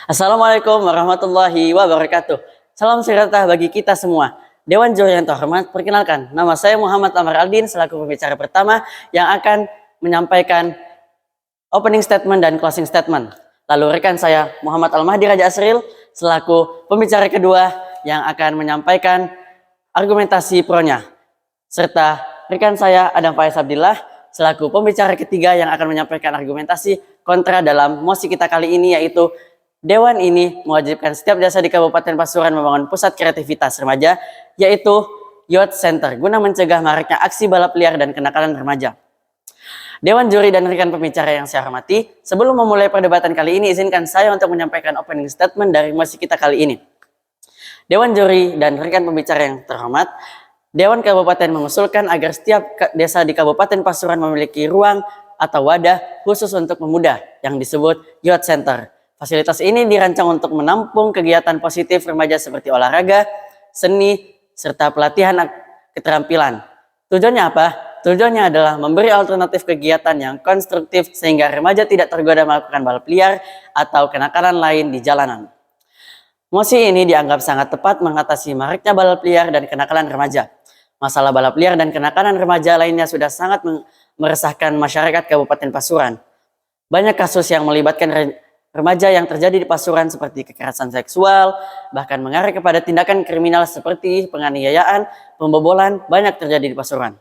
Assalamualaikum warahmatullahi wabarakatuh. Salam sejahtera bagi kita semua. Dewan Juri yang terhormat, perkenalkan, nama saya Muhammad Amar Aldin selaku pembicara pertama yang akan menyampaikan opening statement dan closing statement. Lalu rekan saya Muhammad Al-Mahdi Raja Asril selaku pembicara kedua yang akan menyampaikan argumentasi pro-nya. Serta rekan saya Adam Faiz Abdillah selaku pembicara ketiga yang akan menyampaikan argumentasi kontra dalam mosi kita kali ini, yaitu Dewan ini mewajibkan setiap desa di Kabupaten Pasuruan membangun pusat kreativitas remaja, yaitu Youth Center, guna mencegah maraknya aksi balap liar dan kenakalan remaja. Dewan juri dan rekan pembicara yang saya hormati, sebelum memulai perdebatan kali ini, izinkan saya untuk menyampaikan opening statement dari mosi kita kali ini. Dewan juri dan rekan pembicara yang terhormat, Dewan Kabupaten mengusulkan agar setiap desa di Kabupaten Pasuruan memiliki ruang atau wadah khusus untuk pemuda yang disebut Youth Center. Fasilitas ini dirancang untuk menampung kegiatan positif remaja seperti olahraga, seni, serta pelatihan keterampilan. Tujuannya apa? Tujuannya adalah memberi alternatif kegiatan yang konstruktif sehingga remaja tidak tergoda melakukan balap liar atau kenakalan lain di jalanan. Mosi ini dianggap sangat tepat mengatasi maraknya balap liar dan kenakalan remaja. Masalah balap liar dan kenakalan remaja lainnya sudah sangat meresahkan masyarakat Kabupaten Pasuruan. Banyak kasus yang melibatkan remaja yang terjadi di Pasuruan seperti kekerasan seksual, bahkan mengarah kepada tindakan kriminal seperti penganiayaan, pembobolan, banyak terjadi di Pasuruan.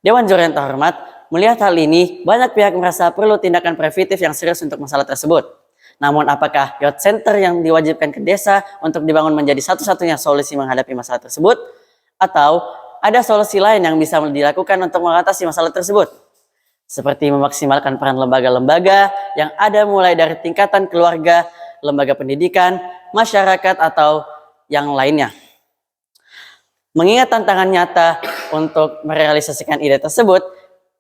Dewan juri yang terhormat, melihat hal ini, banyak pihak merasa perlu tindakan preventif yang serius untuk masalah tersebut. Namun apakah Youth Center yang diwajibkan ke desa untuk dibangun menjadi satu-satunya solusi menghadapi masalah tersebut? Atau ada solusi lain yang bisa dilakukan untuk mengatasi masalah tersebut? Seperti memaksimalkan peran lembaga-lembaga yang ada mulai dari tingkatan keluarga, lembaga pendidikan, masyarakat, atau yang lainnya. Mengingat tantangan nyata untuk merealisasikan ide tersebut,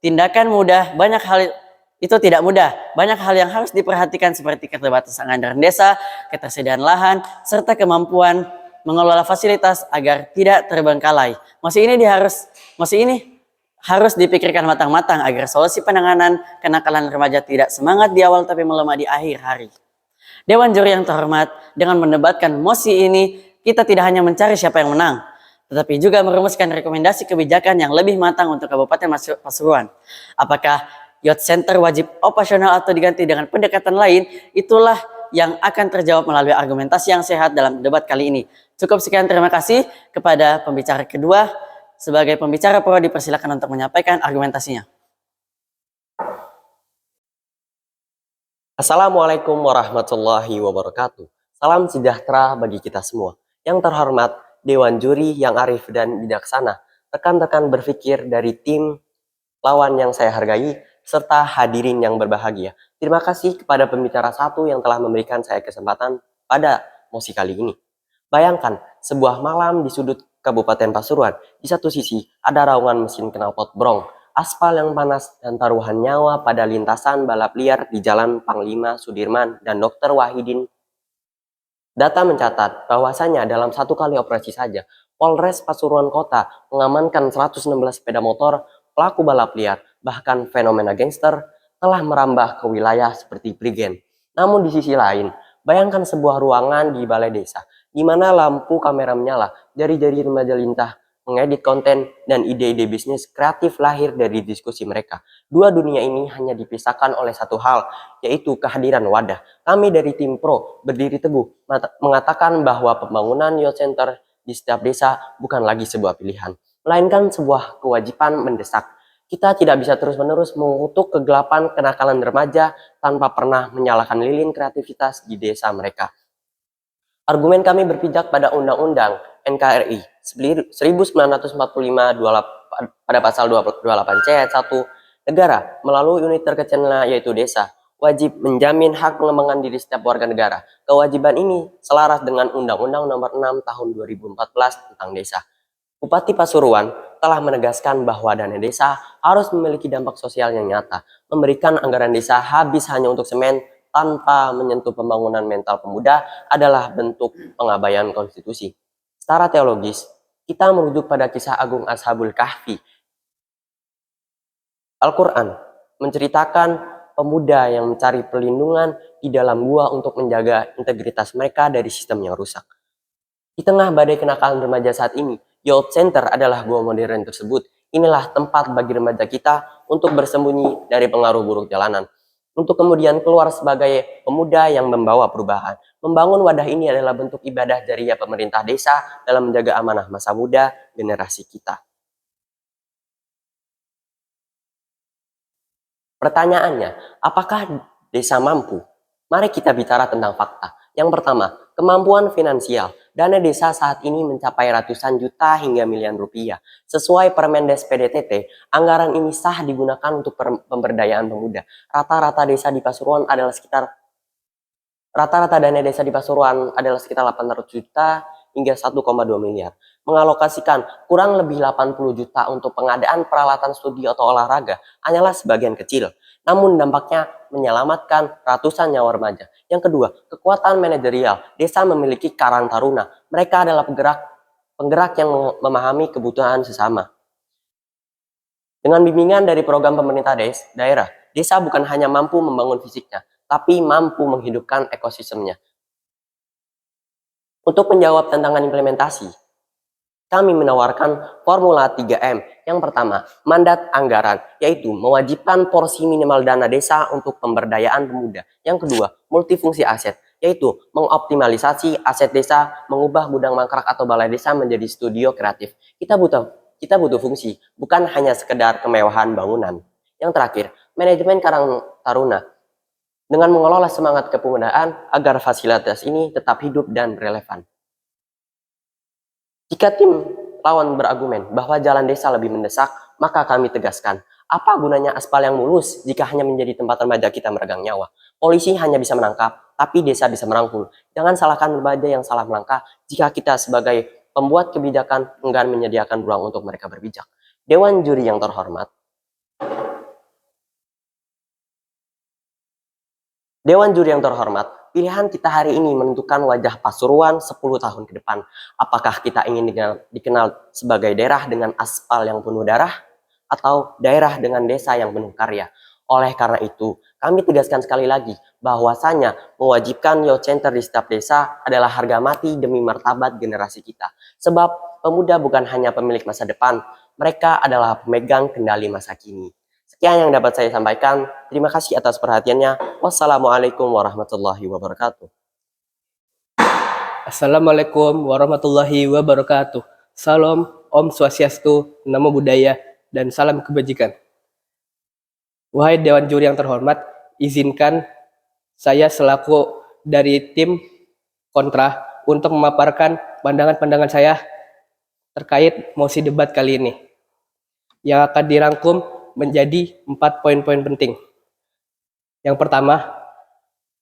tindakan mudah banyak hal itu tidak mudah. Banyak hal yang harus diperhatikan seperti keterbatasan anggaran desa, ketersediaan lahan, serta kemampuan mengelola fasilitas agar tidak terbengkalai. Masih ini harus dipikirkan matang-matang agar solusi penanganan kenakalan remaja tidak semangat di awal tapi melemah di akhir hari. Dewan juri yang terhormat, dengan mendebatkan mosi ini, kita tidak hanya mencari siapa yang menang, tetapi juga merumuskan rekomendasi kebijakan yang lebih matang untuk Kabupaten Pasuruan. Apakah Youth Center wajib operasional atau diganti dengan pendekatan lain? Itulah yang akan terjawab melalui argumentasi yang sehat dalam debat kali ini. Cukup sekian, terima kasih kepada pembicara kedua. Sebagai pembicara pro, dipersilakan untuk menyampaikan argumentasinya. Assalamualaikum warahmatullahi wabarakatuh. Salam sejahtera bagi kita semua. Yang terhormat, Dewan Juri yang arif dan bijaksana, rekan-rekan berpikir dari tim lawan yang saya hargai, serta hadirin yang berbahagia. Terima kasih kepada pembicara satu yang telah memberikan saya kesempatan pada mosi kali ini. Bayangkan, sebuah malam di sudut Kabupaten Pasuruan. Di satu sisi ada raungan mesin knalpot brong, aspal yang panas, dan taruhan nyawa pada lintasan balap liar di Jalan Panglima Sudirman dan Dr. Wahidin. Data mencatat bahwasanya dalam satu kali operasi saja, Polres Pasuruan Kota mengamankan 116 sepeda motor pelaku balap liar. Bahkan fenomena gangster telah merambah ke wilayah seperti Prigen. Namun di sisi lain, bayangkan sebuah ruangan di balai desa, di mana lampu kamera menyala, jari-jari remaja lintah, mengedit konten, dan ide-ide bisnis kreatif lahir dari diskusi mereka. Dua dunia ini hanya dipisahkan oleh satu hal, yaitu kehadiran wadah. Kami dari tim pro berdiri teguh mengatakan bahwa pembangunan Youth Center di setiap desa bukan lagi sebuah pilihan, melainkan sebuah kewajiban mendesak. Kita tidak bisa terus-menerus mengutuk kegelapan kenakalan remaja tanpa pernah menyalakan lilin kreativitas di desa mereka. Argumen kami berpijak pada Undang-Undang NKRI 1945 pada pasal 28C ayat 1, negara melalui unit terkecilnya yaitu desa wajib menjamin hak pengembangan diri setiap warga negara. Kewajiban ini selaras dengan Undang-Undang Nomor 6 Tahun 2014 tentang desa. Bupati Pasuruan telah menegaskan bahwa dana desa harus memiliki dampak sosial yang nyata. Memberikan anggaran desa habis hanya untuk semen tanpa menyentuh pembangunan mental pemuda adalah bentuk pengabaian konstitusi. Secara teologis, kita merujuk pada kisah agung Ashabul Kahfi. Al-Quran menceritakan pemuda yang mencari perlindungan di dalam gua untuk menjaga integritas mereka dari sistem yang rusak. Di tengah badai kenakalan remaja saat ini, Youth Center adalah gua modern tersebut. Inilah tempat bagi remaja kita untuk bersembunyi dari pengaruh buruk jalanan, untuk kemudian keluar sebagai pemuda yang membawa perubahan. Membangun wadah ini adalah bentuk ibadah jariah pemerintah desa dalam menjaga amanah masa muda generasi kita. Pertanyaannya, apakah desa mampu? Mari kita bicara tentang fakta. Yang pertama, kemampuan finansial. Dana desa saat ini mencapai ratusan juta hingga miliaran rupiah. Sesuai Permendes PDTT, anggaran ini sah digunakan untuk pemberdayaan pemuda. Rata-rata dana desa di Pasuruan adalah sekitar 800 juta hingga 1,2 miliar. Mengalokasikan kurang lebih 80 juta untuk pengadaan peralatan studi atau olahraga hanyalah sebagian kecil. Namun dampaknya menyelamatkan ratusan nyawa remaja. Yang kedua, kekuatan manajerial. Desa memiliki karang taruna. Mereka adalah penggerak yang memahami kebutuhan sesama. Dengan bimbingan dari program pemerintah daerah, desa bukan hanya mampu membangun fisiknya, tapi mampu menghidupkan ekosistemnya. Untuk menjawab tantangan implementasi, kami menawarkan formula 3M. Yang pertama, mandat anggaran, yaitu mewajibkan porsi minimal dana desa untuk pemberdayaan pemuda. Yang kedua, multifungsi aset, yaitu mengoptimalisasi aset desa, mengubah gudang mangkrak atau balai desa menjadi studio kreatif. Kita butuh fungsi, bukan hanya sekedar kemewahan bangunan. Yang terakhir, manajemen karang taruna, dengan mengelola semangat kepemudaan agar fasilitas ini tetap hidup dan relevan. Jika tim lawan berargumen bahwa jalan desa lebih mendesak, maka kami tegaskan, apa gunanya aspal yang mulus jika hanya menjadi tempat remaja kita meregang nyawa? Polisi hanya bisa menangkap, tapi desa bisa merangkul. Jangan salahkan remaja yang salah melangkah jika kita sebagai pembuat kebijakan enggan menyediakan ruang untuk mereka berpijak. Dewan juri yang terhormat, pilihan kita hari ini menentukan wajah Pasuruan 10 tahun ke depan. Apakah kita ingin dikenal sebagai daerah dengan aspal yang penuh darah, atau daerah dengan desa yang penuh karya? Oleh karena itu, kami tegaskan sekali lagi bahwasanya mewajibkan youth center di setiap desa adalah harga mati demi martabat generasi kita. Sebab pemuda bukan hanya pemilik masa depan, mereka adalah pemegang kendali masa kini. Sekian yang dapat saya sampaikan. Terima kasih atas perhatiannya. Wassalamualaikum warahmatullahi wabarakatuh. Assalamualaikum warahmatullahi wabarakatuh. Salam, Om Swastiastu, Namo Buddhaya, dan salam kebajikan. Wahai Dewan Juri yang terhormat, izinkan saya selaku dari tim kontra untuk memaparkan pandangan-pandangan saya terkait mosi debat kali ini, yang akan dirangkum menjadi 4 poin-poin penting. Yang pertama,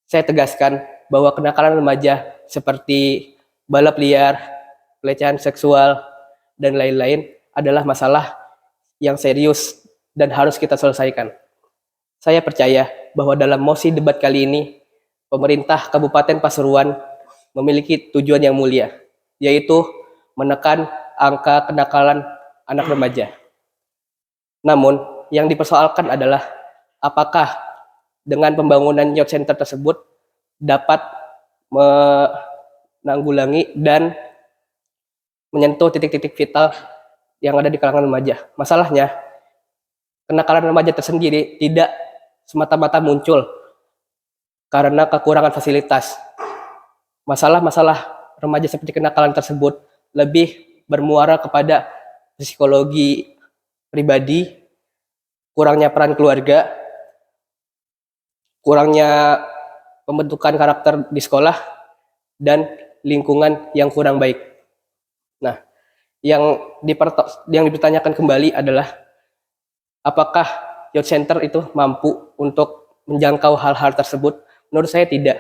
saya tegaskan bahwa kenakalan remaja seperti balap liar, pelecehan seksual, dan lain-lain adalah masalah yang serius dan harus kita selesaikan. Saya percaya bahwa dalam mosi debat kali ini, pemerintah Kabupaten Pasuruan memiliki tujuan yang mulia, yaitu menekan angka kenakalan anak remaja. Namun, yang dipersoalkan adalah apakah dengan pembangunan youth center tersebut dapat menanggulangi dan menyentuh titik-titik vital yang ada di kalangan remaja. Masalahnya, kenakalan remaja tersendiri tidak semata-mata muncul karena kekurangan fasilitas. Masalah-masalah remaja seperti kenakalan tersebut lebih bermuara kepada psikologi pribadi, kurangnya peran keluarga, kurangnya pembentukan karakter di sekolah, dan lingkungan yang kurang baik. Nah, yang dipertanyakan kembali adalah apakah youth center itu mampu untuk menjangkau hal-hal tersebut? Menurut saya tidak.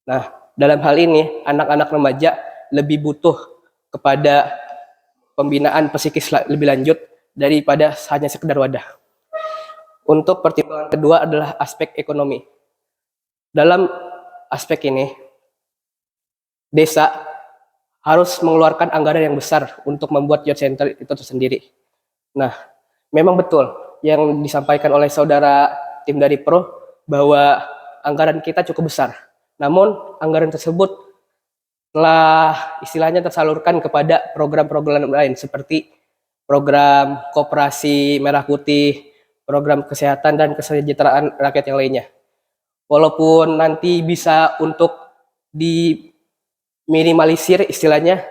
Nah, dalam hal ini anak-anak remaja lebih butuh kepada pembinaan psikis lebih lanjut daripada hanya sekedar wadah. Untuk pertimbangan kedua adalah aspek ekonomi. Dalam aspek ini, desa harus mengeluarkan anggaran yang besar untuk membuat youth center itu tersendiri. Nah, memang betul yang disampaikan oleh saudara tim dari Pro bahwa anggaran kita cukup besar. Namun anggaran tersebut telah istilahnya tersalurkan kepada program-program lain seperti program koperasi merah putih, program kesehatan dan kesejahteraan rakyat yang lainnya. Walaupun nanti bisa untuk diminimalisir istilahnya,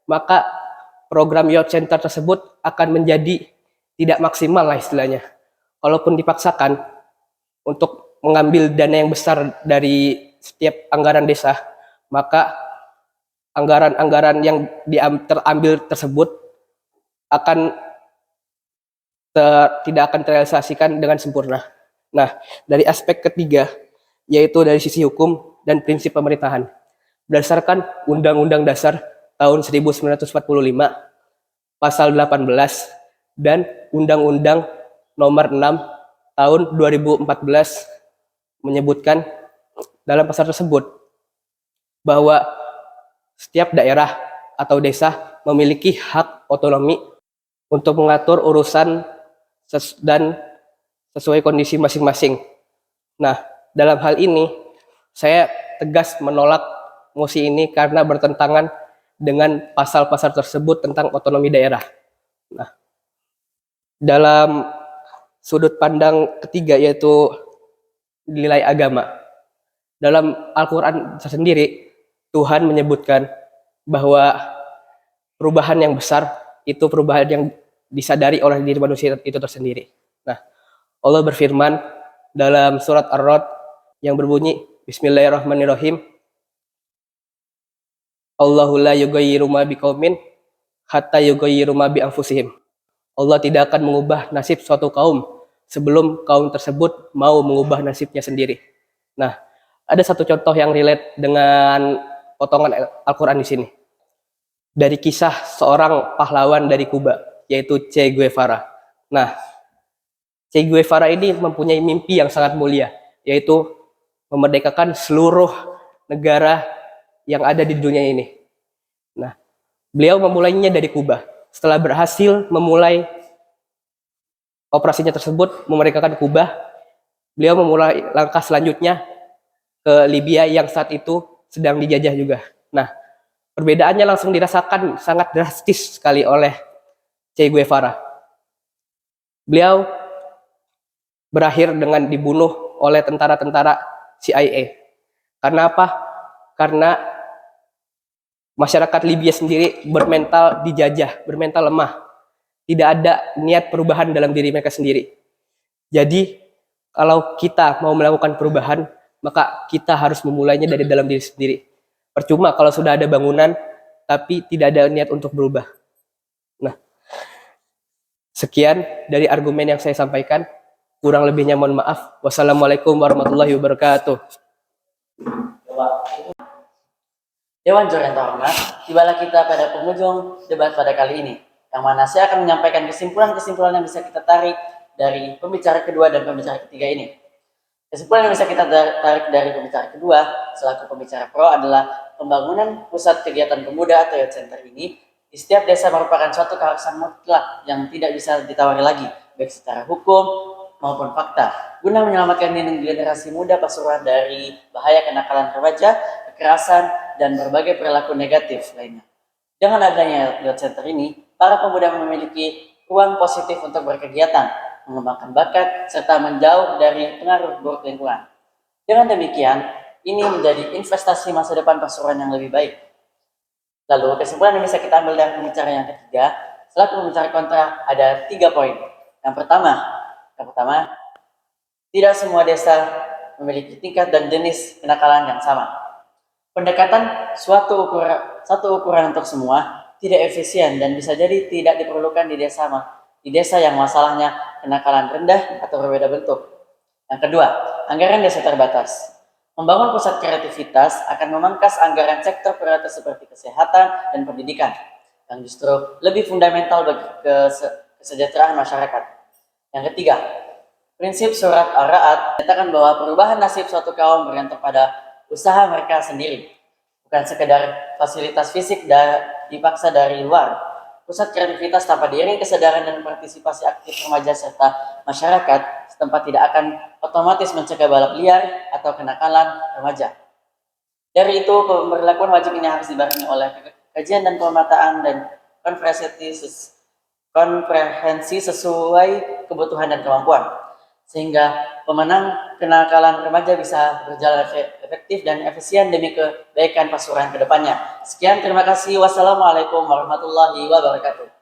maka program youth center tersebut akan menjadi tidak maksimal lah istilahnya. Walaupun dipaksakan untuk mengambil dana yang besar dari setiap anggaran desa, maka anggaran-anggaran yang terambil tersebut akan tidak akan terrealisasikan dengan sempurna. Nah, dari aspek ketiga, yaitu dari sisi hukum dan prinsip pemerintahan. Berdasarkan Undang-Undang Dasar tahun 1945, pasal 18, dan Undang-Undang nomor 6 tahun 2014 menyebutkan dalam pasal tersebut bahwa setiap daerah atau desa memiliki hak otonomi untuk mengatur urusan dan sesuai kondisi masing-masing. Nah, dalam hal ini saya tegas menolak mosi ini karena bertentangan dengan pasal-pasal tersebut tentang otonomi daerah. Nah, dalam sudut pandang ketiga yaitu nilai agama. Dalam Al-Quran sendiri, Tuhan menyebutkan bahwa perubahan yang besar itu perubahan yang disadari oleh diri manusia itu tersendiri. Nah, Allah berfirman dalam surat Ar-Ra'd yang berbunyi, Bismillahirrahmanirrahim, Allahu la yughayyiru ma biqaumin hatta yughayyiru ma bi anfusihim. Allah tidak akan mengubah nasib suatu kaum sebelum kaum tersebut mau mengubah nasibnya sendiri. Nah, ada satu contoh yang relate dengan potongan Al-Quran di sini. Dari kisah seorang pahlawan dari Kuba, yaitu Che Guevara. Nah, Che Guevara ini mempunyai mimpi yang sangat mulia, yaitu memerdekakan seluruh negara yang ada di dunia ini. Nah, beliau memulainya dari Kuba. Setelah berhasil memulai operasinya tersebut, memerdekakan Kuba, beliau memulai langkah selanjutnya ke Libya yang saat itu sedang dijajah juga. Nah, perbedaannya langsung dirasakan sangat drastis sekali oleh Che Guevara. Beliau berakhir dengan dibunuh oleh tentara-tentara CIA. Karena apa? Karena masyarakat Libya sendiri bermental dijajah, bermental lemah. Tidak ada niat perubahan dalam diri mereka sendiri. Jadi, kalau kita mau melakukan perubahan, maka kita harus memulainya dari dalam diri sendiri. Percuma kalau sudah ada bangunan, tapi tidak ada niat untuk berubah. Nah, sekian dari argumen yang saya sampaikan. Kurang lebihnya mohon maaf. Wassalamualaikum warahmatullahi wabarakatuh. Dewan Juri yang terhormat, tibalah kita pada penghujung debat pada kali ini, yang mana saya akan menyampaikan kesimpulan-kesimpulan yang bisa kita tarik dari pembicara kedua dan pembicara ketiga ini. Kesimpulan yang bisa kita tarik dari pembicara kedua selaku pembicara pro adalah pembangunan pusat kegiatan pemuda atau youth center ini di setiap desa merupakan suatu keharusan mutlak yang tidak bisa ditawari lagi, baik secara hukum maupun fakta, guna menyelamatkan generasi muda Pasuruan dari bahaya kenakalan remaja, kekerasan, dan berbagai perilaku negatif lainnya. Dengan adanya youth center ini, para pemuda memiliki ruang positif untuk berkegiatan, mengembangkan bakat, serta menjauh dari pengaruh buruk lingkungan. Dengan demikian, ini menjadi investasi masa depan Pasuruan yang lebih baik. Lalu, kesimpulan yang bisa kita ambil dari pembicara yang ketiga, selaku pembicara kontra, ada 3 poin. Yang pertama, tidak semua desa memiliki tingkat dan jenis kenakalan yang sama. Pendekatan satu ukuran untuk semua tidak efisien dan bisa jadi tidak diperlukan di desa yang masalahnya kenakalan rendah atau berbeda bentuk. Yang kedua, anggaran desa terbatas. Membangun pusat kreativitas akan memangkas anggaran sektor prioritas seperti kesehatan dan pendidikan, yang justru lebih fundamental bagi kesejahteraan masyarakat. Yang ketiga, prinsip surat Ar-Ra'd menyatakan bahwa perubahan nasib suatu kaum bergantung pada usaha mereka sendiri, bukan sekedar fasilitas fisik dipaksa dari luar. Pusat kreativitas tanpa diiringi kesadaran dan partisipasi aktif remaja serta masyarakat setempat tidak akan otomatis mencegah balap liar atau kenakalan remaja. Dari itu, pemberlakuan wajib ini harus dibarengi oleh kajian dan pemetaan dan konferensi sesuai kebutuhan dan kemampuan, sehingga pemenang kenakalan remaja bisa berjalan efektif dan efisien demi kebaikan pasuruan ke depannya. Sekian, terima kasih. Wassalamualaikum warahmatullahi wabarakatuh.